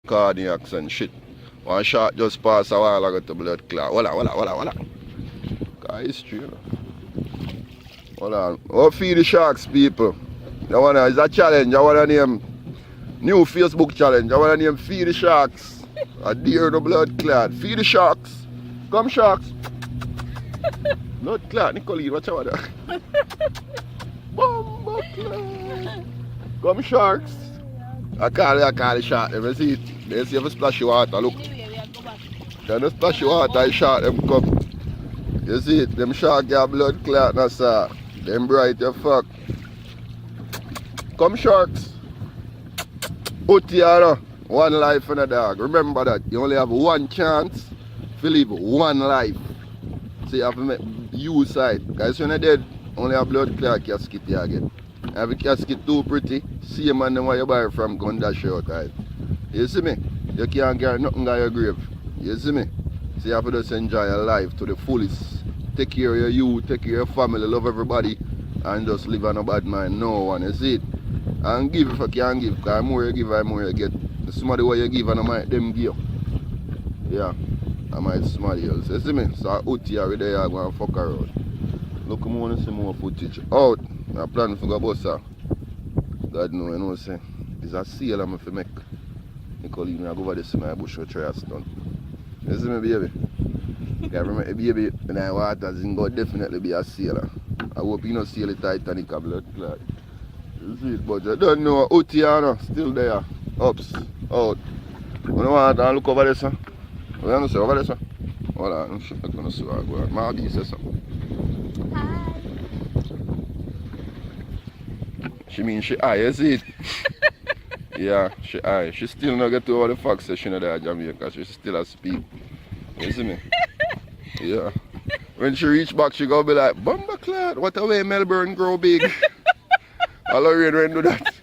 cardiacs and shit. One shot just passed a while ago to blood clot. Voila. History, you know. Hold on. Oh, feed the sharks, people. That one is a challenge. I want to name new Facebook challenge. I want to name Feed the Sharks. A deer the blood clot. Feed the sharks. Come sharks. Blood clot. Nicolene, watch out there. Bomba clot. Come sharks. I call the shark. Let me see it. They see if a splash of water. Look. Then the splash of water, I shot them come. You see it? Them shark got blood clot, no sir. Them bright your fuck. Come sharks. Put here, one life in a dog. Remember that. You only have one chance to live one life. So you have to make use side. Guys, when you're dead, only have blood clot casket you get. Have a casket too pretty. See man them where you buy from gun dash out, guys. You see me? You can't get nothing on your grave. You see me? So you have to just enjoy your life to the fullest. Take care of your youth, take care of your family, love everybody, and just live on a bad mind. No one, you see it? And give if you can give, because the more you give, the more you get. The somebody what you give and I might them give. Yeah, I might somebody else. You see me? So out here with there, I'm going to fuck around. Look, I want to see more footage. Out, I plan to go bus. God know, you know what I'm saying? It's a seal I'm going to make. Nicolene, I go over this to my bush with try a stunt. You see me, baby? I remember, baby, when I water, it's going to definitely be a sailor. I hope you don't sail the Titanic a blood clot. You see it, but I don't know. Out here, no, still there. Ups, out. You know what? I look over there, sir. What are you say over there, sir? Hold on, I'm sure I'm going to see what I go on. Maybe say something. Hi. She means she high, you see it? Yeah, she high. She still not get to all the facts that she know that Jamaica. She still has speak. You see me? Yeah. When she reach back, she gonna be like, Bumba clot, what a way Melbourne grow big. I'll already do that.